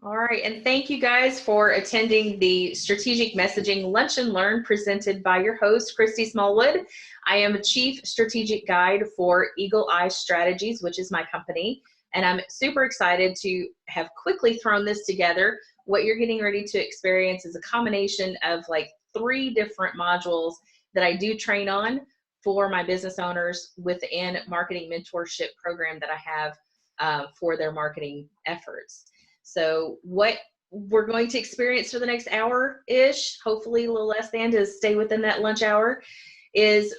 All right, and thank you guys for attending the Strategic Messaging Lunch and Learn presented by your host, Christy Smallwood. I am a Chief Strategic Guide for Eagle Eye Strategies, which is my company, and I'm super excited to have quickly thrown this together. What you're getting ready to experience is a combination of like 3 different modules that I do train on for my business owners within marketing mentorship program that I have for their marketing efforts. So what we're going to experience for the next hour-ish, hopefully a little less than, to stay within that lunch hour, is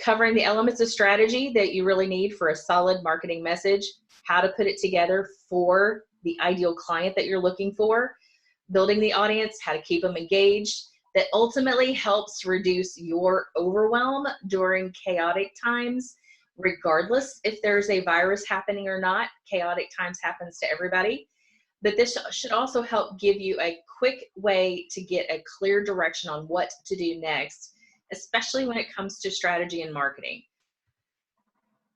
covering the elements of strategy that you really need for a solid marketing message, how to put it together for the ideal client that you're looking for, building the audience, how to keep them engaged. That ultimately helps reduce your overwhelm during chaotic times, regardless if there's a virus happening or not. Chaotic times happens to everybody. But this should also help give you a quick way to get a clear direction on what to do next, especially when it comes to strategy and marketing.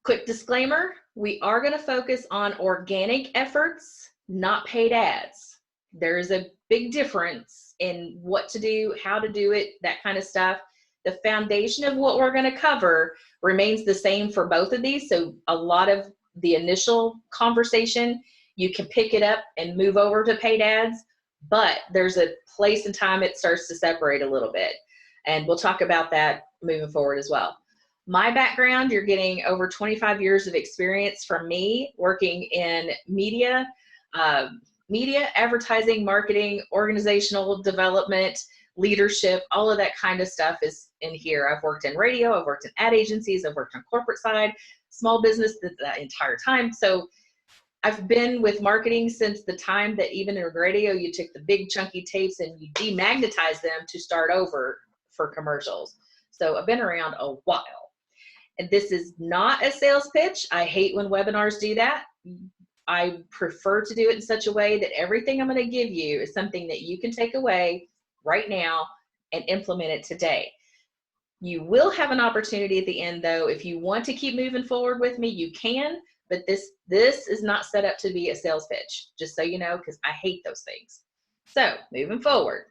Quick disclaimer, we are going to focus on organic efforts, not paid ads. There is a big difference in what to do, how to do it, that kind of stuff. The foundation of what we're going to cover remains the same for both of these. So a lot of the initial conversation, you can pick it up and move over to paid ads, but there's a place and time it starts to separate a little bit. And we'll talk about that moving forward as well. My background, you're getting over 25 years of experience from me working in media, advertising, marketing, organizational development, leadership, all of that kind of stuff is in here. I've worked in radio, I've worked in ad agencies, I've worked on corporate side, small business the entire time. So I've been with marketing since the time that even in radio, you took the big chunky tapes and you demagnetized them to start over for commercials. So I've been around a while. And this is not a sales pitch. I hate when webinars do that. I prefer to do it in such a way that everything I'm going to give you is something that you can take away right now and implement it today. You will have an opportunity at the end, though. If you want to keep moving forward with me, you can. But this is not set up to be a sales pitch, just so you know, because I hate those things. So moving forward,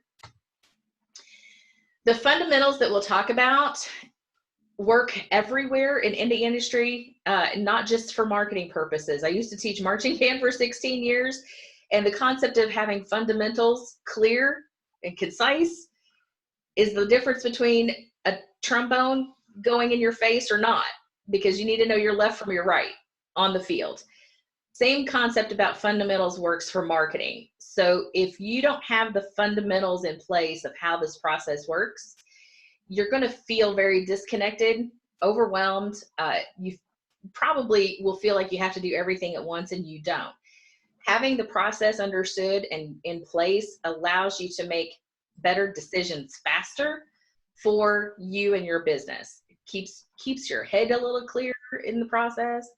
the fundamentals that we'll talk about work everywhere in any industry, not just for marketing purposes. I used to teach marching band for 16 years, and the concept of having fundamentals clear and concise is the difference between a trombone going in your face or not, because you need to know your left from your right on the field. Same concept about fundamentals works for marketing. So if you don't have the fundamentals in place of how this process works, you're going to feel very disconnected, overwhelmed. You probably will feel like you have to do everything at once, and you don't. Having the process understood and in place allows you to make better decisions faster for you and your business. It keeps your head a little clearer in the process.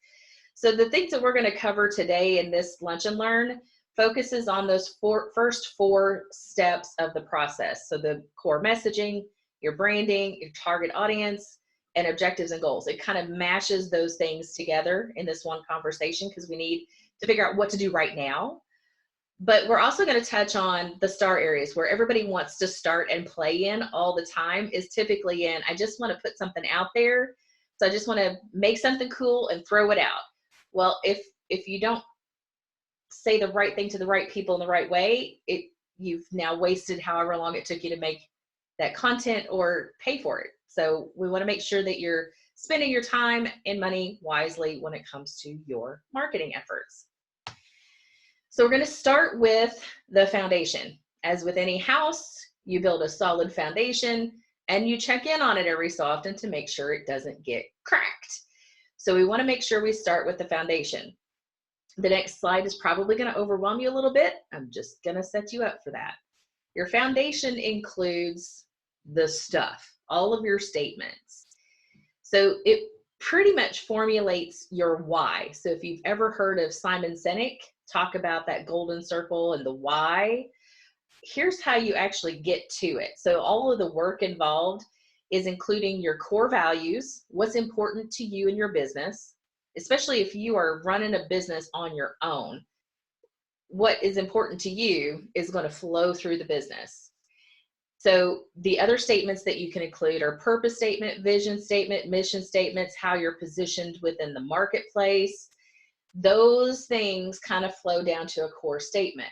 So the things that we're going to cover today in this Lunch and Learn focuses on those first 4 steps of the process. So the core messaging, your branding, your target audience, and objectives and goals. It kind of mashes those things together in this one conversation because we need to figure out what to do right now. But we're also going to touch on the star areas where everybody wants to start and play in all the time is typically in, I just want to put something out there. So I just want to make something cool and throw it out. Well, if you don't say the right thing to the right people in the right way, you've now wasted however long it took you to make that content or pay for it. So we want to make sure that you're spending your time and money wisely when it comes to your marketing efforts. So we're going to start with the foundation. As with any house, you build a solid foundation and you check in on it every so often to make sure it doesn't get cracked. So we want to make sure we start with the foundation. The next slide is probably going to overwhelm you a little bit. I'm just going to set you up for that. Your foundation includes the stuff, all of your statements. So it pretty much formulates your why. So if you've ever heard of Simon Sinek talk about that golden circle and the why, here's how you actually get to it. So all of the work involved is including your core values, what's important to you and your business, especially if you are running a business on your own. what is important to you is going to flow through the business. So the other statements that you can include are purpose statement, vision statement, mission statements, how you're positioned within the marketplace. Those things kind of flow down to a core statement.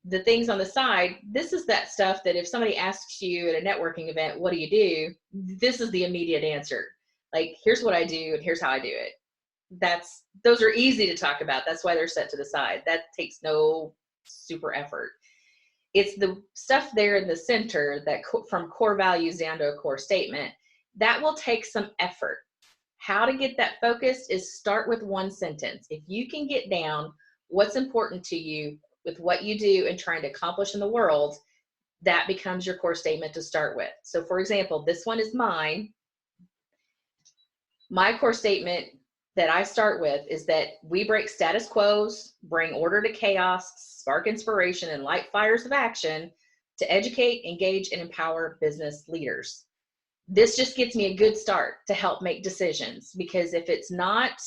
The things on the side, this is that stuff that if somebody asks you at a networking event, what do you do? This is the immediate answer. Like, here's what I do and here's how I do it. Those are easy to talk about. That's why they're set to the side. That takes no super effort. It's the stuff there in the center that from core values down to a core statement, that will take some effort. How to get that focused is start with one sentence. If you can get down what's important to you with what you do and trying to accomplish in the world, that becomes your core statement to start with. So for example, this one is mine. My core statement that I start with is that we break status quos, bring order to chaos, spark inspiration, and light fires of action to educate, engage, and empower business leaders. This just gets me a good start to help make decisions, because if it's not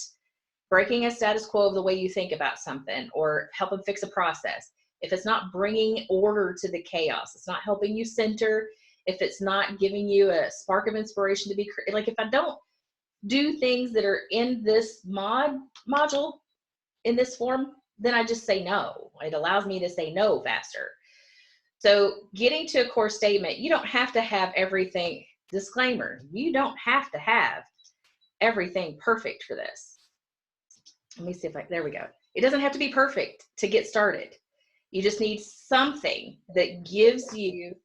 breaking a status quo of the way you think about something or helping fix a process, if it's not bringing order to the chaos, it's not helping you center, if it's not giving you a spark of inspiration to be like, if I don't do things that are in this module in this form, then I just say no. It allows me to say no faster. So getting to a core statement, you don't have to have everything, disclaimer, you don't have to have everything perfect for this. Let me see if there we go. It doesn't have to be perfect to get started. You just need something that gives you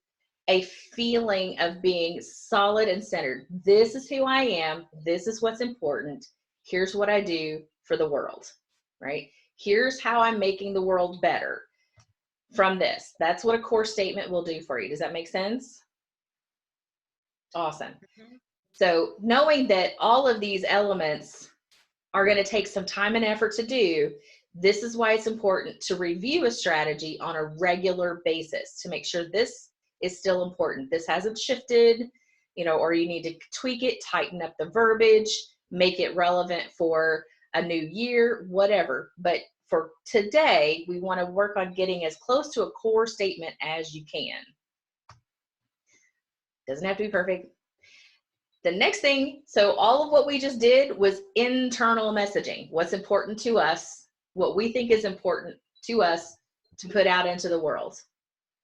a feeling of being solid and centered. This is who I am. This is what's important. Here's what I do for the world, right? Here's how I'm making the world better from this. That's what a core statement will do for you. Does that make sense? Awesome. So knowing that all of these elements are going to take some time and effort to do, this is why it's important to review a strategy on a regular basis to make sure this is still important. This hasn't shifted, or you need to tweak it, tighten up the verbiage, make it relevant for a new year, whatever. But for today, we want to work on getting as close to a core statement as you can. Doesn't have to be perfect. The next thing, so all of what we just did was internal messaging. What's important to us, what we think is important to us to put out into the world,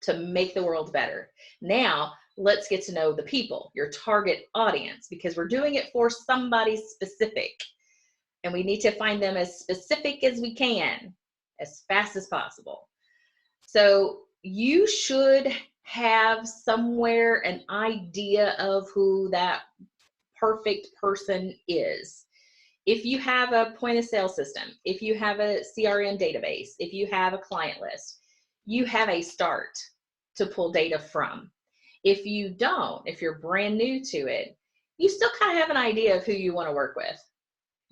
to make the world better. Now, let's get to know the people, your target audience, because we're doing it for somebody specific. And we need to find them as specific as we can, as fast as possible. So you should have somewhere an idea of who that perfect person is. If you have a point of sale system, if you have a CRM database, if you have a client list, you have a start to pull data from. If you don't, if you're brand new to it, you still kind of have an idea of who you want to work with.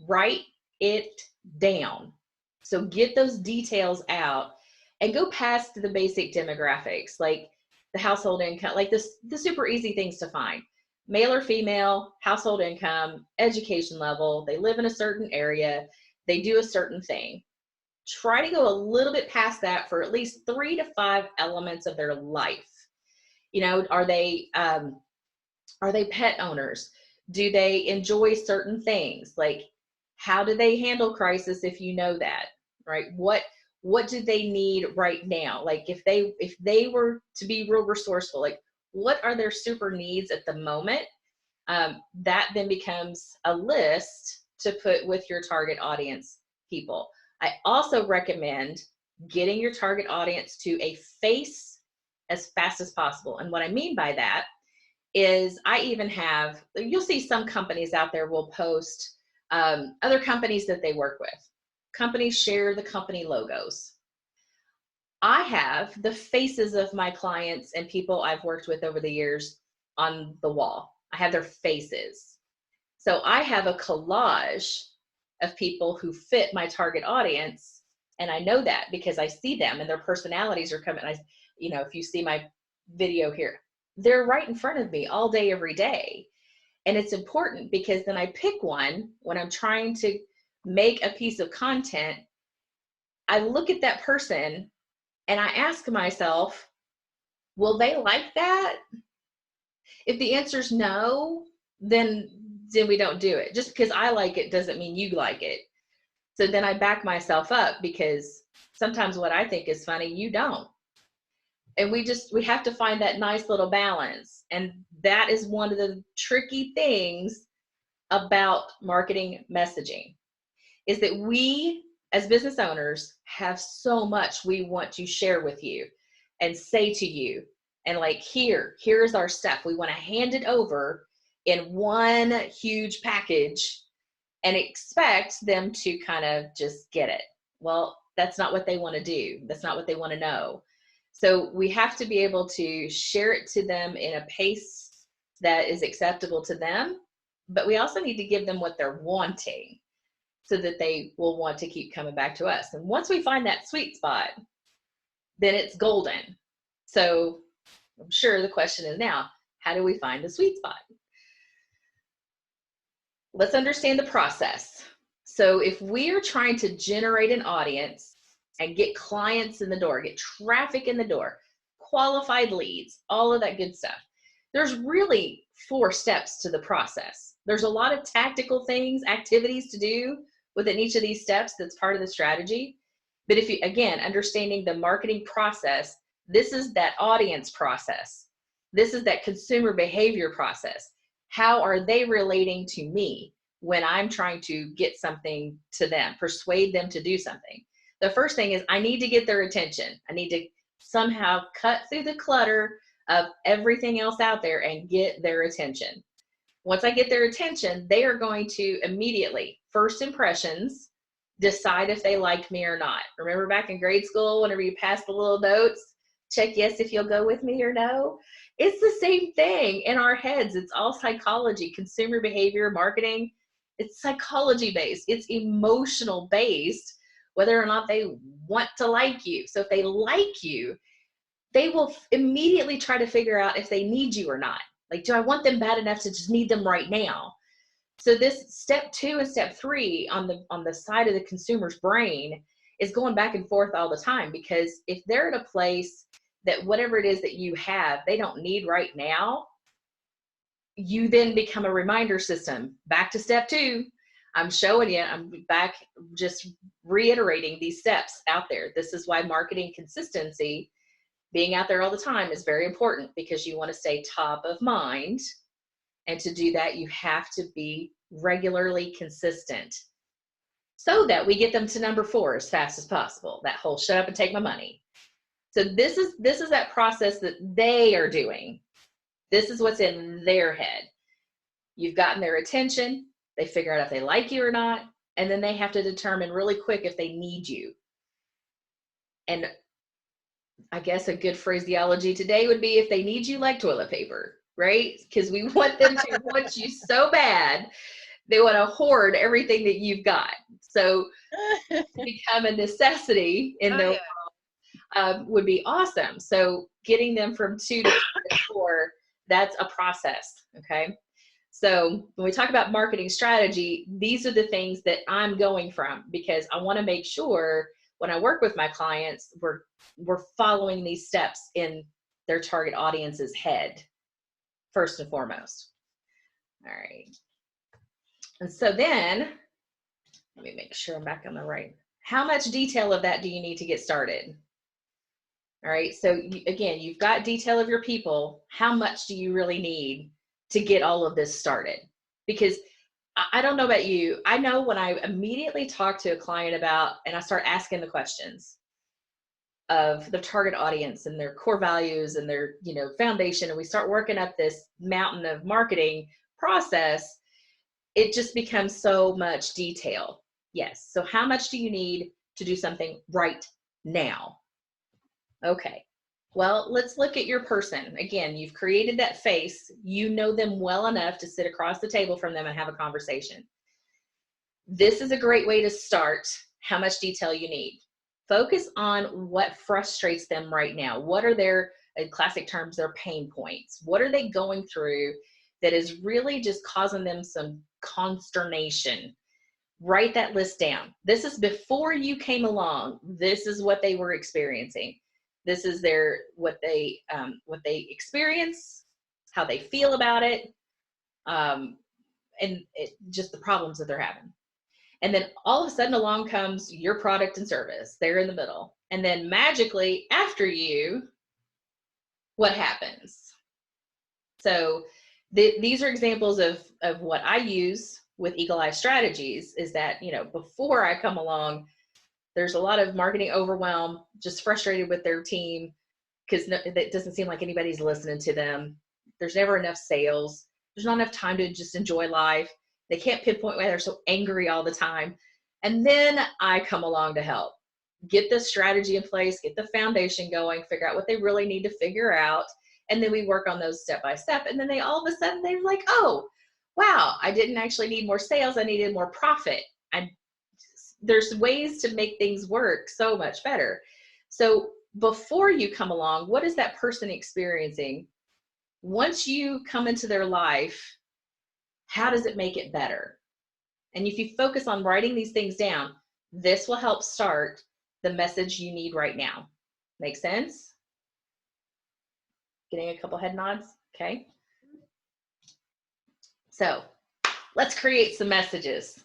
Write it down. So get those details out and go past the basic demographics, like the household income, like the super easy things to find. Male or female, household income, education level, they live in a certain area, they do a certain thing. Try to go a little bit past that for at least 3 to 5 elements of their life. Are they pet owners? Do they enjoy certain things? Like, how do they handle crisis if you know that, right? What do they need right now? Like, if they were to be real resourceful, like, what are their super needs at the moment? That then becomes a list to put with your target audience people. I also recommend getting your target audience to a face as fast as possible. And what I mean by that is you'll see some companies out there will post other companies that they work with. Companies share the company logos. I have the faces of my clients and people I've worked with over the years on the wall. I have their faces. So I have a collage of people who fit my target audience. And I know that because I see them and their personalities are coming. If you see my video here, they're right in front of me all day, every day. And it's important because then I pick one when I'm trying to make a piece of content. I look at that person And I ask myself, will they like that? If the answer is no, then we don't do it. Just because I like it doesn't mean you like it. So then I back myself up, because sometimes what I think is funny, you don't. And we have to find that nice little balance. And that is one of the tricky things about marketing messaging, is that we as business owners have so much we want to share with you and say to you. And like, here's our stuff. We want to hand it over in one huge package and expect them to kind of just get it. Well, that's not what they want to do. That's not what they want to know. So we have to be able to share it to them in a pace that is acceptable to them, but we also need to give them what they're wanting so that they will want to keep coming back to us. And once we find that sweet spot, then it's golden. So I'm sure the question is now, how do we find the sweet spot? Let's understand the process. So if we are trying to generate an audience and get clients in the door, get traffic in the door, qualified leads, all of that good stuff, there's really 4 steps to the process. There's a lot of tactical things, activities to do within each of these steps that's part of the strategy. But if you, again, understanding the marketing process, this is that audience process. This is that consumer behavior process. How are they relating to me when I'm trying to get something to them, persuade them to do something? The first thing is I need to get their attention. I need to somehow cut through the clutter of everything else out there and get their attention. Once I get their attention, they are going to immediately, first impressions, decide if they like me or not. Remember back in grade school, whenever you passed the little notes, check yes if you'll go with me or no? It's the same thing in our heads. It's all psychology, consumer behavior, marketing. It's psychology based. It's emotional based, whether or not they want to like you. So if they like you, they will immediately try to figure out if they need you or not. Like, do I want them bad enough to just need them right now? So this step 2 and step 3 on the side of the consumer's brain is going back and forth all the time, because if they're at a place that whatever it is that you have, they don't need right now, you then become a reminder system. Back to step 2. I'm showing you, I'm back just reiterating these steps out there. This is why marketing consistency, being out there all the time, is very important, because you want to stay top of mind. And to do that, you have to be regularly consistent so that we get them to number 4 as fast as possible. That whole shut up and take my money. So this is that process that they are doing. This is what's in their head. You've gotten their attention. They figure out if they like you or not. And then they have to determine really quick if they need you. And I guess a good phraseology today would be if they need you like toilet paper, right? Because we want them to want you so bad, they want to hoard everything that you've got. So to become a necessity in their world would be awesome. So getting them from 2 to 4, that's a process, okay? So when we talk about marketing strategy, these are the things that I'm going from, because I want to make sure when I work with my clients, we're following these steps in their target audience's head, first and foremost. All right. And so then, let me make sure I'm back on the right. How much detail of that do you need to get started? All right. So again, you've got detail of your people. How much do you really need to get all of this started? Because I don't know about you. I know when I immediately talk to a client about, and I start asking the questions of the target audience and their core values and their, foundation, and we start working up this mountain of marketing process, it just becomes so much detail. Yes. So how much do you need to do something right now? Okay. Well, let's look at your person. Again, you've created that face. You know them well enough to sit across the table from them and have a conversation. This is a great way to start how much detail you need. Focus on what frustrates them right now. What are their, in classic terms, their pain points? What are they going through that is really just causing them some consternation? Write that list down. This is before you came along. This is what they were experiencing. This is what they experience, how they feel about it, and just the problems that they're having. And then all of a sudden along comes your product and service. They're in the middle. And then magically after you, what happens? So these are examples of what I use with Eagle Eye Strategies, is that, you know, before I come along, there's a lot of marketing overwhelm, just frustrated with their team because it doesn't seem like anybody's listening to them. There's never enough sales. There's not enough time to just enjoy life. They can't pinpoint why they're so angry all the time. And then I come along to help. Get the strategy in place, get the foundation going, figure out what they really need to figure out. And then we work on those step by step. And then all of a sudden they're like, oh, wow, I didn't actually need more sales. I needed more profit. There's ways to make things work so much better. So before you come along, what is that person experiencing? Once you come into their life, how does it make it better? And if you focus on writing these things down, this will help start the message you need right now. Make sense? Getting a couple head nods? Okay. So let's create some messages.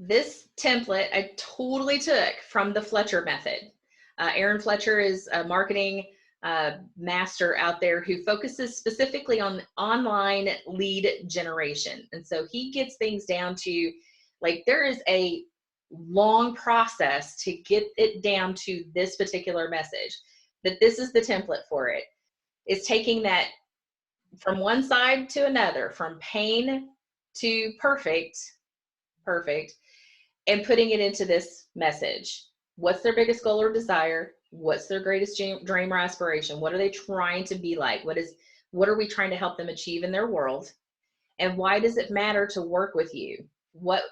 This template I totally took from the Fletcher method. Aaron Fletcher is a marketing master out there who focuses specifically on online lead generation. And so he gets things down to, like, there is a long process to get it down to this particular message, that this is the template for it. It's taking that from one side to another, from pain to perfect, and putting it into this message. What's their biggest goal or desire? What's their greatest dream or aspiration? What are they trying to be like? What are we trying to help them achieve in their world? And why does it matter to work with you? What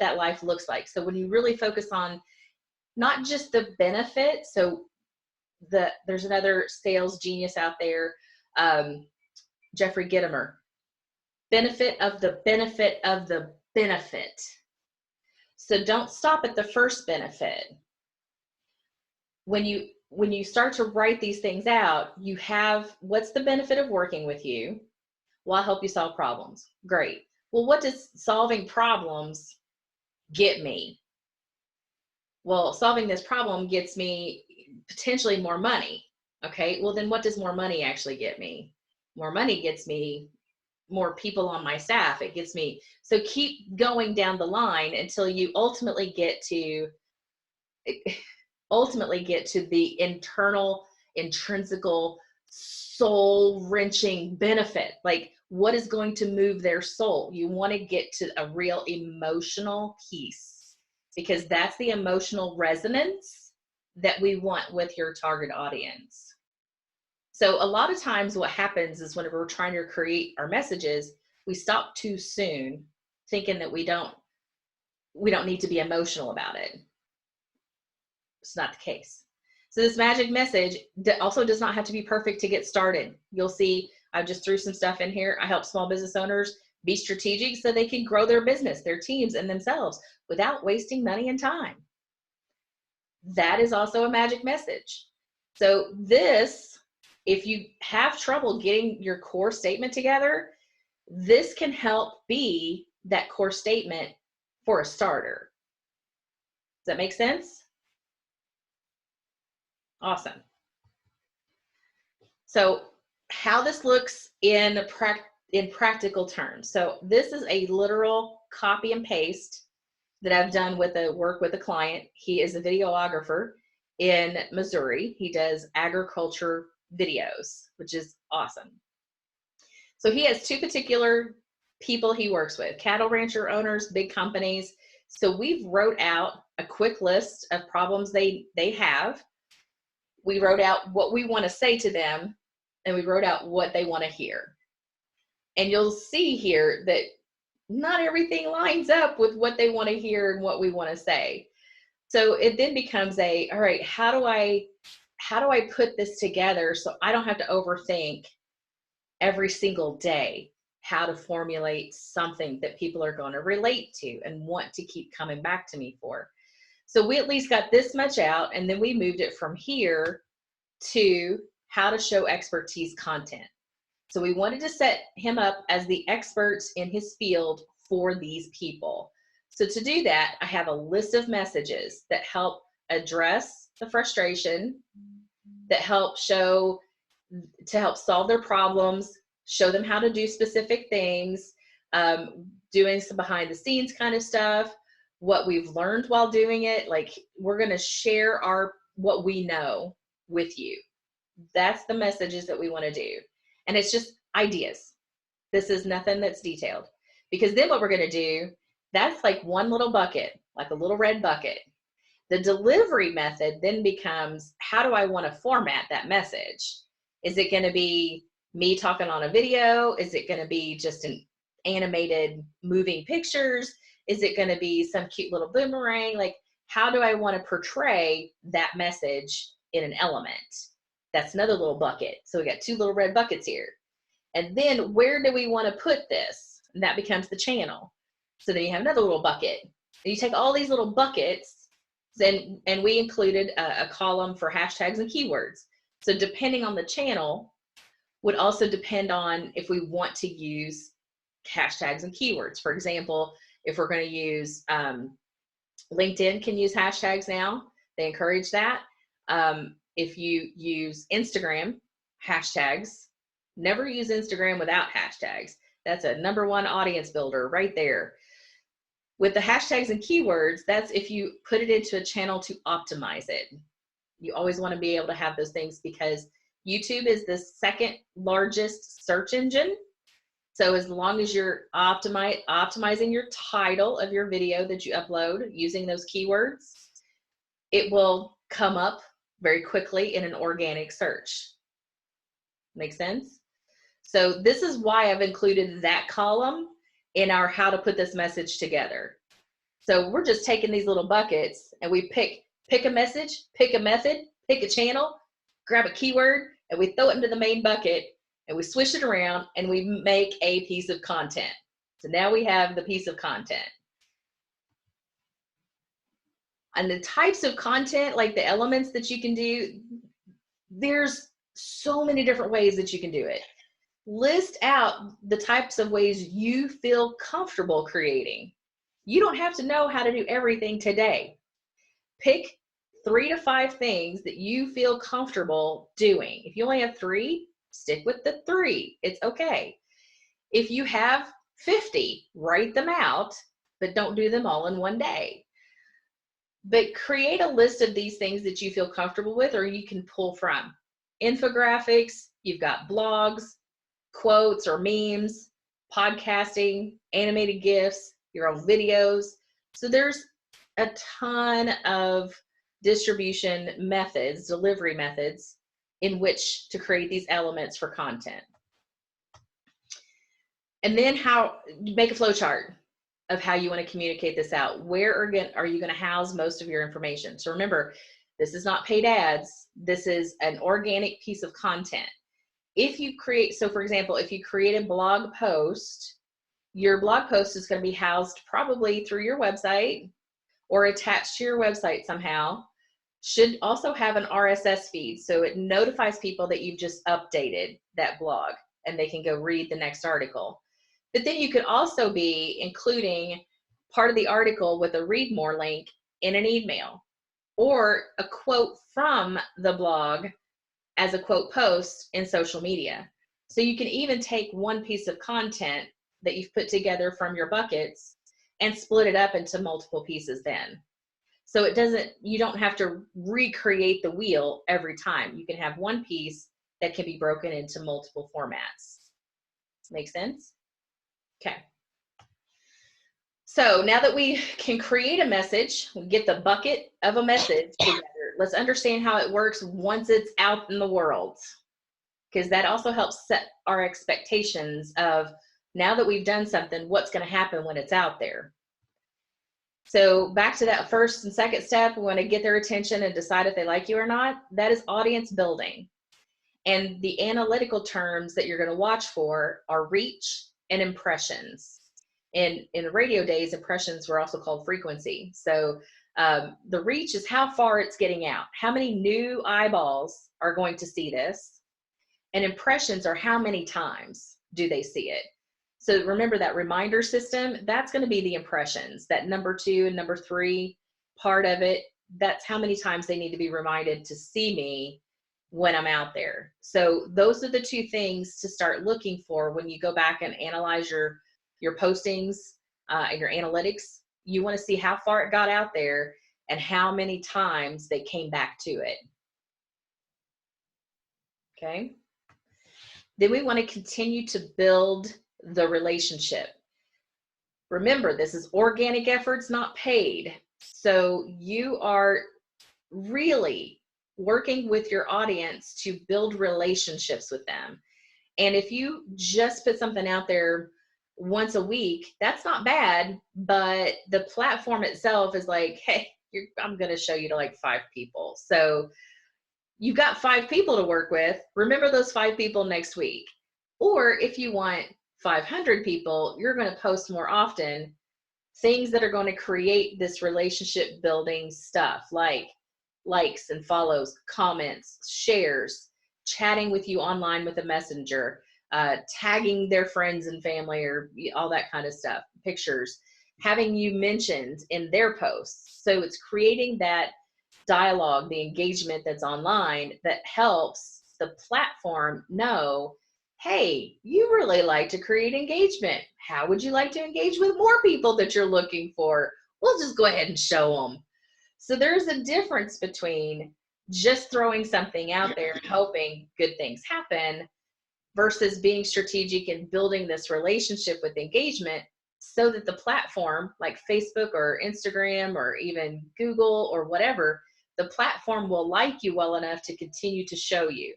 that life looks like. So when you really focus on not just the benefit, so there's another sales genius out there, Jeffrey Gitomer, benefit of the benefit of the benefit. So don't stop at the first benefit. When you start to write these things out, you have, what's the benefit of working with you? Well, I'll help you solve problems. Great. Well, what does solving problems get me? Well, solving this problem gets me potentially more money. Okay, well then what does more money actually get me? More money gets me more people on my staff. It gets me, so keep going down the line until you ultimately get to the internal, intrinsical, soul-wrenching benefit. Like, what is going to move their soul? You want to get to a real emotional piece, because that's the emotional resonance that we want with your target audience. So a lot of times what happens is whenever we're trying to create our messages, we stop too soon thinking that we don't need to be emotional about it. It's not the case. So this magic message also does not have to be perfect to get started. You'll see I just threw some stuff in here. I help small business owners be strategic so they can grow their business, their teams, and themselves without wasting money and time. That is also a magic message. So this, if you have trouble getting your core statement together, this can help be that core statement for a starter. Does that make sense? Awesome. So how this looks in practical terms. So this is a literal copy and paste that I've done with work with a client. He is a videographer in Missouri. He does agriculture videos, which is awesome. So he has two particular people he works with, cattle rancher owners, big companies. So we've wrote out a quick list of problems they have. We wrote out what we want to say to them, and we wrote out what they want to hear. And you'll see here that not everything lines up with what they want to hear and what we want to say. So it then becomes all right, how do I put this together so I don't have to overthink every single day how to formulate something that people are going to relate to and want to keep coming back to me for. So we at least got this much out, and then we moved it from here to how to show expertise content. So we wanted to set him up as the expert in his field for these people. So to do that, I have a list of messages that help address the frustration, that help show, to help solve their problems, show them how to do specific things, doing some behind the scenes kind of stuff, what we've learned while doing it. Like, we're going to share what we know with you. That's the messages that we want to do. And it's just ideas. This is nothing that's detailed, because then what we're going to do, that's like one little bucket, like a little red bucket. The delivery method then becomes, how do I want to format that message? Is it going to be me talking on a video? Is it going to be just an animated moving pictures? Is it going to be some cute little boomerang? Like, how do I want to portray that message in an element? That's another little bucket. So we got two little red buckets here. And then where do we want to put this? And that becomes the channel. So then you have another little bucket. And you take all these little buckets, and we included a column for hashtags and keywords. So depending on the channel would also depend on if we want to use hashtags and keywords. For example, if we're going to use, LinkedIn can use hashtags now. They encourage that. If you use Instagram, hashtags, never use Instagram without hashtags. That's a #1 audience builder right there. With the hashtags and keywords, that's if you put it into a channel to optimize it. You always want to be able to have those things, because YouTube is the second largest search engine. So as long as you're optimizing your title of your video that you upload using those keywords, it will come up very quickly in an organic search. Make sense? So this is why I've included that column in our how to put this message together. So we're just taking these little buckets, and we pick a message, pick a method, pick a channel, grab a keyword, and we throw it into the main bucket, and we swish it around, and we make a piece of content. So now we have the piece of content. And the types of content, like the elements that you can do, there's so many different ways that you can do it. List out the types of ways you feel comfortable creating. You don't have to know how to do everything today. Pick 3 to 5 things that you feel comfortable doing. If you only have 3, stick with the 3. It's okay. If you have 50, write them out, but don't do them all in one day. But create a list of these things that you feel comfortable with, or you can pull from. Infographics, you've got blogs, quotes or memes, podcasting, animated GIFs, your own videos. So there's a ton of distribution methods, delivery methods, in which to create these elements for content. And then how you make a flow chart of how you want to communicate this out. Where are you going to house most of your information? So remember, this is not paid ads. This is an organic piece of content. If you create, so for example, if you create a blog post, your blog post is going to be housed probably through your website or attached to your website somehow. Should also have an RSS feed, so it notifies people that you've just updated that blog and they can go read the next article. But then you could also be including part of the article with a read more link in an email, or a quote from the blog as a quote post in social media. So you can even take one piece of content that you've put together from your buckets and split it up into multiple pieces then. So you don't have to recreate the wheel every time. You can have one piece that can be broken into multiple formats. Make sense? Okay. So now that we can create a message, we get the bucket of a message together. Let's understand how it works once it's out in the world, because that also helps set our expectations of, now that we've done something, what's going to happen when it's out there. So back to that first and second step, we want to get their attention and decide if they like you or not. That is audience building. And the analytical terms that you're going to watch for are reach and impressions. In the radio days, impressions were also called frequency. So The reach is how far it's getting out. How many new eyeballs are going to see this? And impressions are how many times do they see it? So remember that reminder system, that's going to be the impressions. That number 2 and number 3 part of it, that's how many times they need to be reminded to see me when I'm out there. So those are the 2 things to start looking for when you go back and analyze your postings and your analytics. You want to see how far it got out there and how many times they came back to it. Okay. Then we want to continue to build the relationship. Remember, this is organic efforts, not paid. So you are really working with your audience to build relationships with them. And if you just put something out there once a week, that's not bad, but the platform itself is like, hey, I'm going to show you to like 5 people. So you've got 5 people to work with. Remember those 5 people next week. Or if you want 500 people, you're going to post more often things that are going to create this relationship building stuff, like likes and follows, comments, shares, chatting with you online with a messenger, tagging their friends and family, or all that kind of stuff, pictures, having you mentioned in their posts. So it's creating that dialogue, the engagement that's online that helps the platform know, hey, you really like to create engagement. How would you like to engage with more people that you're looking for? We'll just go ahead and show them. So there's a difference between just throwing something out there and hoping good things happen versus being strategic and building this relationship with engagement so that the platform like Facebook or Instagram or even Google or whatever, the platform will like you well enough to continue to show you.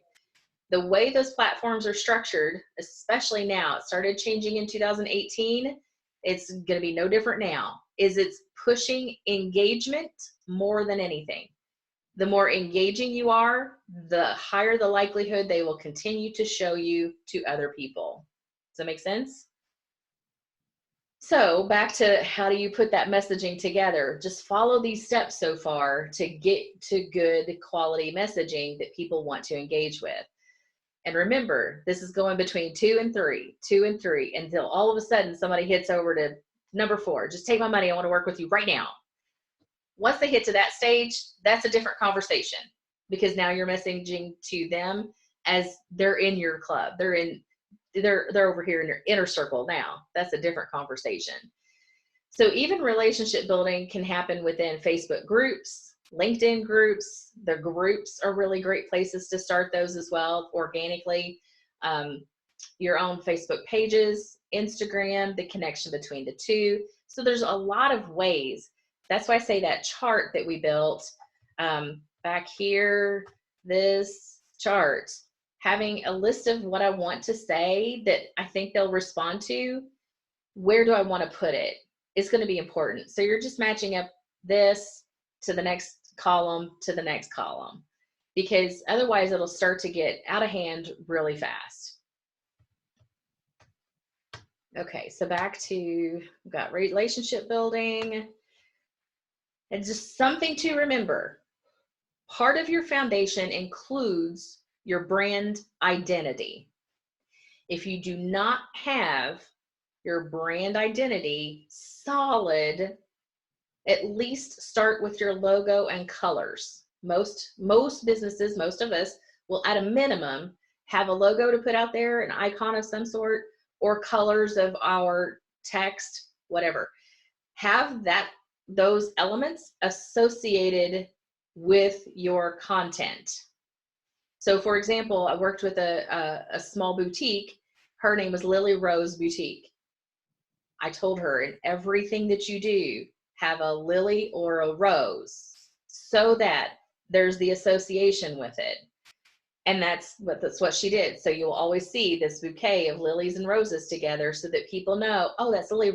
The way those platforms are structured, especially now, it started changing in 2018. It's going to be no different now, is it's pushing engagement more than anything. The more engaging you are, the higher the likelihood they will continue to show you to other people. Does that make sense? So back to how do you put that messaging together? Just follow these steps so far to get to good quality messaging that people want to engage with. And remember, this is going between 2 and 3, 2 and 3, until all of a sudden somebody hits over to number 4. Just take my money. I want to work with you right now. Once they hit to that stage, that's a different conversation, because now you're messaging to them as they're in your club. They're over here in your inner circle now. That's a different conversation. So even relationship building can happen within Facebook groups, LinkedIn groups. The groups are really great places to start those as well, organically. Your own Facebook pages, Instagram, the connection between the 2. So there's a lot of ways. That's why I say that chart that we built back here, this chart, having a list of what I want to say that I think they'll respond to, where do I want to put it? It's going to be important. So you're just matching up this to the next column to the next column, because otherwise it'll start to get out of hand really fast. Okay, so back to, we've got relationship building. And just something to remember, part of your foundation includes your brand identity. If you do not have your brand identity solid, at least start with your logo and colors. Most businesses, most of us, will at a minimum have a logo to put out there, an icon of some sort, or colors of our text, whatever. Have those elements associated with your content. So for example, I worked with a small boutique. Her name was Lily Rose Boutique. I told her, in everything that you do, have a lily or a rose so that there's the association with it. And that's what she did. So you'll always see this bouquet of lilies and roses together so that people know, oh, that's Lily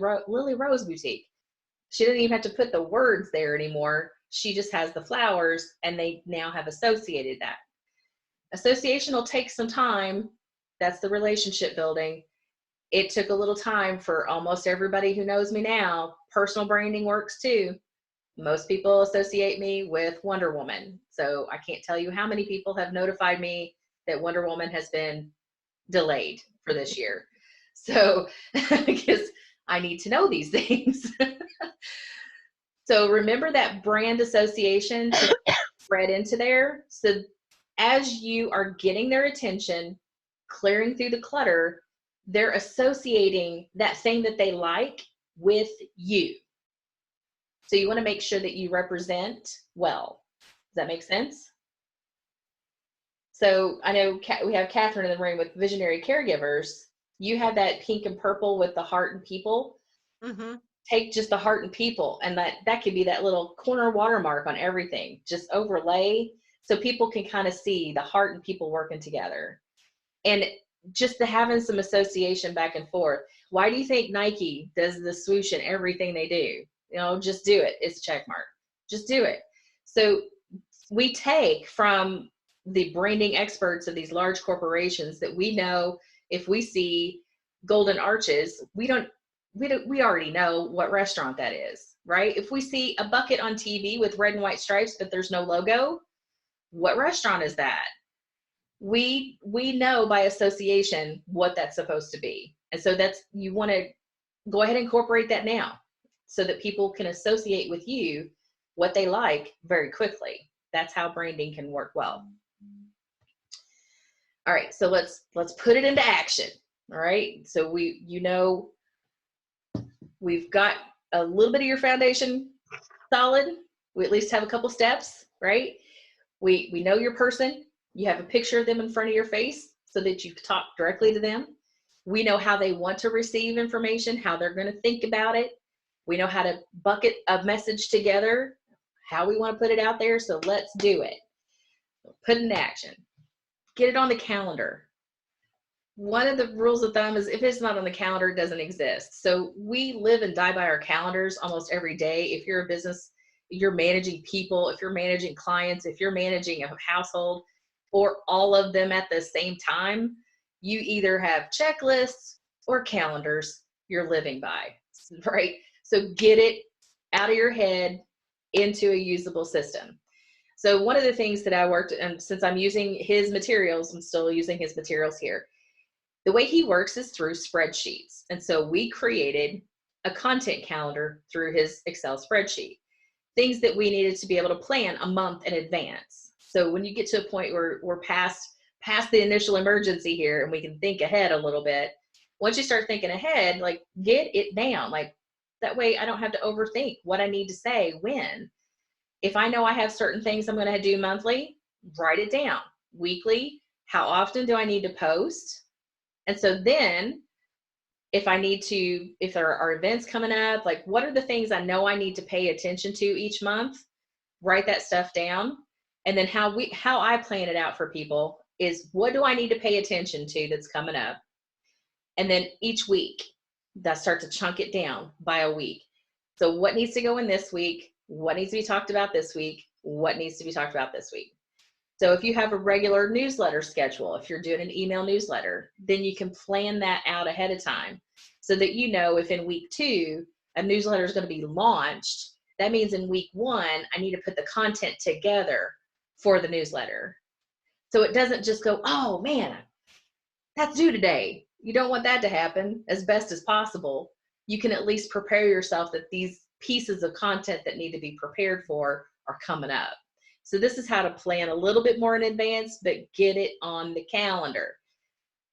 Rose Boutique. She didn't even have to put the words there anymore. She just has the flowers, and they now have associated that. Association will take some time. That's the relationship building. It took a little time for almost everybody who knows me now. Personal branding works too. Most people associate me with Wonder Woman. So I can't tell you how many people have notified me that Wonder Woman has been delayed for this year. So, because I need to know these things. So remember that brand association to spread into there. So as you are getting their attention, clearing through the clutter, they're associating that thing that they like with you. So you want to make sure that you represent well. Does that make sense? So I know we have Catherine in the room with Visionary Caregivers. You have that pink and purple with the heart and people. Mm-hmm. Take just the heart and people, and that could be that little corner watermark on everything. Just overlay so people can kind of see the heart and people working together. And just having some association back and forth. Why do you think Nike does the swoosh in everything they do? You know, just do it. It's a check mark. Just do it. So we take from the branding experts of these large corporations that we know if we see golden arches, we already know what restaurant that is, right? If we see a bucket on TV with red and white stripes, but there's no logo, what restaurant is that? We know by association what that's supposed to be. And so you want to go ahead and incorporate that now so that people can associate with you what they like very quickly. That's how branding can work well. All right, so let's put it into action. All right, so we've got a little bit of your foundation solid. We at least have a couple steps, right? We know your person. You have a picture of them in front of your face so that you talk directly to them. We know how they want to receive information, how they're going to think about it. We know how to bucket a message together, how we want to put it out there. So let's do it. Put it in action. Get it on the calendar. One of the rules of thumb is if it's not on the calendar, it doesn't exist. So we live and die by our calendars almost every day. If you're a business, you're managing people, if you're managing clients, if you're managing a household, or all of them at the same time, you either have checklists or calendars you're living by, right? So get it out of your head into a usable system. So one of the things that I worked, and since I'm using his materials, I'm still using his materials here. The way he works is through spreadsheets. And so we created a content calendar through his Excel spreadsheet, things that we needed to be able to plan a month in advance. So when you get to a point where we're past the initial emergency here and we can think ahead a little bit, once you start thinking ahead, like get it down. Like that way I don't have to overthink what I need to say when. If I know I have certain things I'm going to do monthly, write it down. Weekly, how often do I need to post? And so then if there are events coming up, like what are the things I know I need to pay attention to each month? Write that stuff down. And then how I plan it out for people is what do I need to pay attention to that's coming up? And then each week, that start to chunk it down by a week. So what needs to go in this week? What needs to be talked about this week? What needs to be talked about this week? So if you have a regular newsletter schedule, if you're doing an email newsletter, then you can plan that out ahead of time so that you know if in week 2, a newsletter is going to be launched, that means in week 1, I need to put the content together for the newsletter. So it doesn't just go, oh man, that's due today. You don't want that to happen as best as possible. You can at least prepare yourself that these pieces of content that need to be prepared for are coming up. So this is how to plan a little bit more in advance, but get it on the calendar.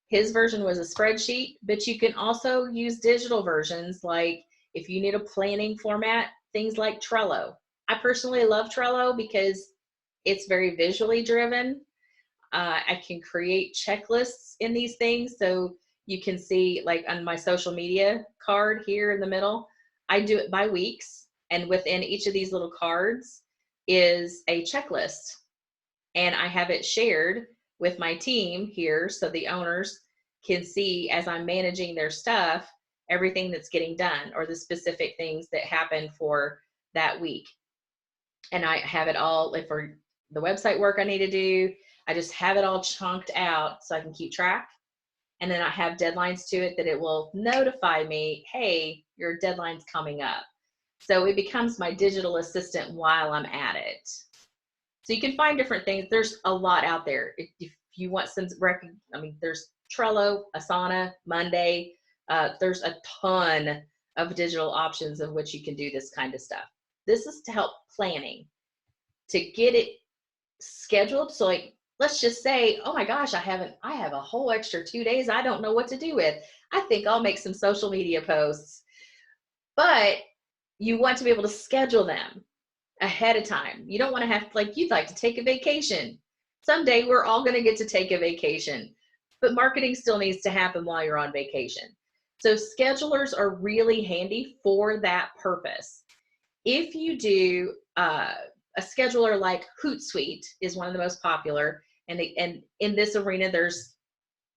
His version was a spreadsheet, but you can also use digital versions. Like if you need a planning format, things like Trello. I personally love Trello because it's very visually driven. I can create checklists in these things. So you can see like on my social media card here in the middle, I do it by weeks. And within each of these little cards is a checklist. And I have it shared with my team here so the owners can see as I'm managing their stuff, everything that's getting done or the specific things that happen for that week. And I have it all, like for the website work I need to do, I just have it all chunked out so I can keep track. And then I have deadlines to it that it will notify me, hey, your deadline's coming up. So it becomes my digital assistant while I'm at it. So you can find different things. There's a lot out there. If you want some, I mean, there's Trello, Asana, Monday. There's a ton of digital options of which you can do this kind of stuff. This is to help planning, to get it scheduled. So like, let's just say, oh my gosh, I have a whole extra 2 days I don't know what to do with. I think I'll make some social media posts. But you want to be able to schedule them ahead of time. You don't want to have, like, you'd like to take a vacation. Someday we're all going to get to take a vacation, but marketing still needs to happen while you're on vacation. So schedulers are really handy for that purpose. If you do a scheduler like Hootsuite is one of the most popular, and in this arena, there's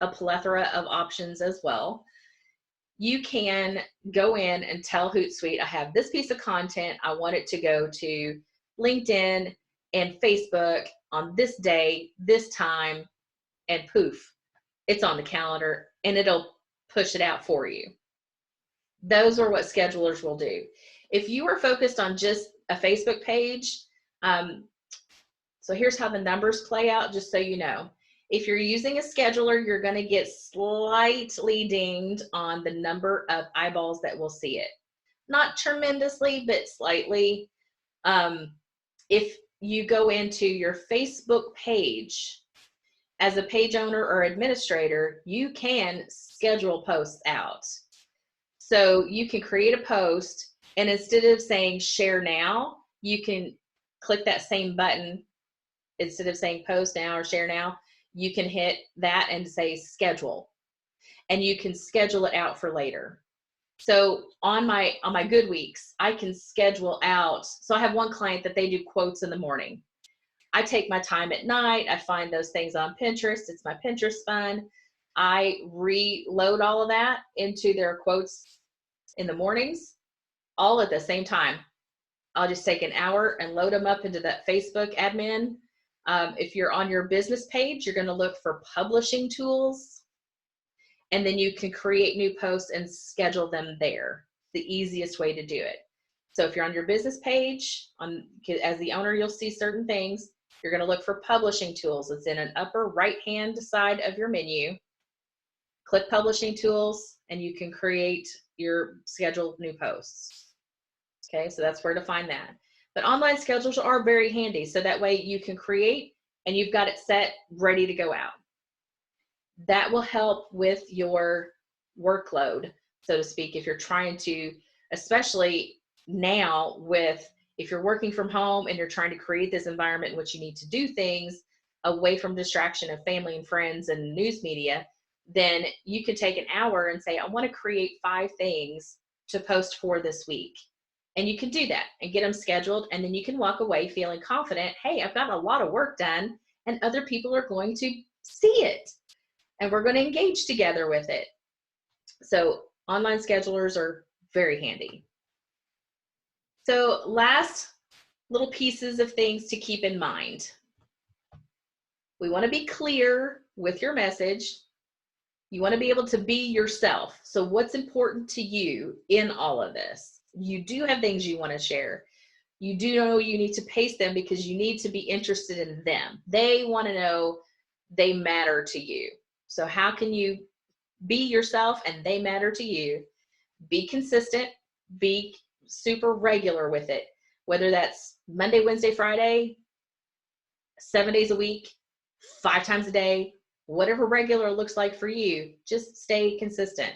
a plethora of options as well. You can go in and tell Hootsuite, I have this piece of content. I want it to go to LinkedIn and Facebook on this day, this time, and poof, it's on the calendar and it'll push it out for you. Those are what schedulers will do. If you are focused on just a Facebook page, so here's how the numbers play out, just so you know. If you're using a scheduler, you're going to get slightly dinged on the number of eyeballs that will see it. Not tremendously, but slightly. If you go into your Facebook page as a page owner or administrator, you can schedule posts out. So you can create a post, and instead of saying share now, you can click that same button. Instead of saying post now or share now, you can hit that and say schedule, and you can schedule it out for later. So on my good weeks, I can schedule out. So I have one client that they do quotes in the morning. I take my time at night. I find those things on Pinterest. It's my Pinterest fun. I reload all of that into their quotes in the mornings, all at the same time. I'll just take an hour and load them up into that Facebook admin. If you're on your business page, you're going to look for publishing tools, and then you can create new posts and schedule them there. The easiest way to do it. So if you're on your business page, as the owner, you'll see certain things. You're going to look for publishing tools. It's in an upper right-hand side of your menu. Click publishing tools, and you can create your scheduled new posts. Okay, so that's where to find that. But online schedules are very handy, so that way you can create and you've got it set, ready to go out. That will help with your workload, so to speak, if you're trying to, especially now if you're working from home and you're trying to create this environment in which you need to do things away from distraction of family and friends and news media, then you can take an hour and say, I want to create 5 things to post for this week. And you can do that and get them scheduled, and then you can walk away feeling confident, hey, I've got a lot of work done and other people are going to see it and we're going to engage together with it. So online schedulers are very handy. So last little pieces of things to keep in mind. We want to be clear with your message. You want to be able to be yourself. So what's important to you in all of this? You do have things you want to share. You do know you need to pace them because you need to be interested in them. They want to know they matter to you. So how can you be yourself and they matter to you? Be consistent, be super regular with it, whether that's Monday, Wednesday, Friday, 7 days a week, 5 times a day, whatever regular looks like for you, just stay consistent.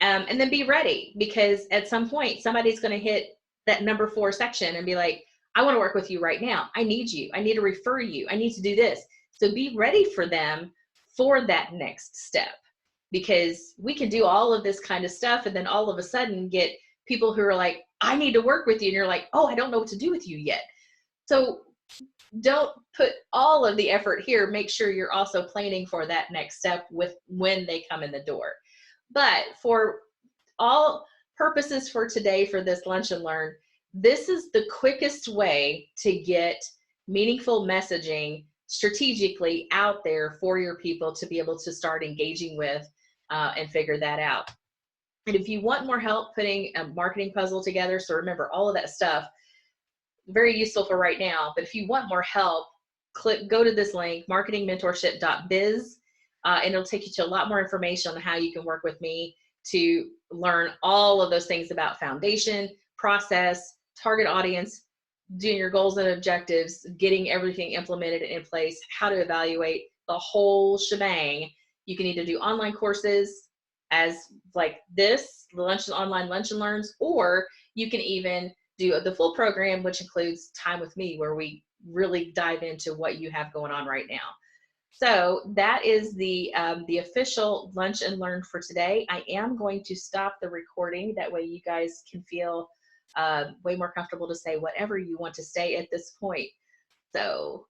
And then be ready, because at some point somebody's going to hit that number 4 section and be like, I want to work with you right now. I need you. I need to refer you. I need to do this. So be ready for them for that next step, because we can do all of this kind of stuff and then all of a sudden get people who are like, I need to work with you. And you're like, oh, I don't know what to do with you yet. So don't put all of the effort here. Make sure you're also planning for that next step with when they come in the door. But for all purposes for today, for this Lunch and Learn, this is the quickest way to get meaningful messaging strategically out there for your people to be able to start engaging with and figure that out. And if you want more help putting a marketing puzzle together, so remember all of that stuff, very useful for right now. But if you want more help, go to this link, marketingmentorship.biz, and it'll take you to a lot more information on how you can work with me to learn all of those things about foundation, process, target audience, doing your goals and objectives, getting everything implemented in place, how to evaluate the whole shebang. You can either do online courses as like this, the online lunch and learns, or you can even do the full program, which includes time with me, where we really dive into what you have going on right now. So that is the official lunch and learn for today. I am going to stop the recording. That way you guys can feel way more comfortable to say whatever you want to say at this point. So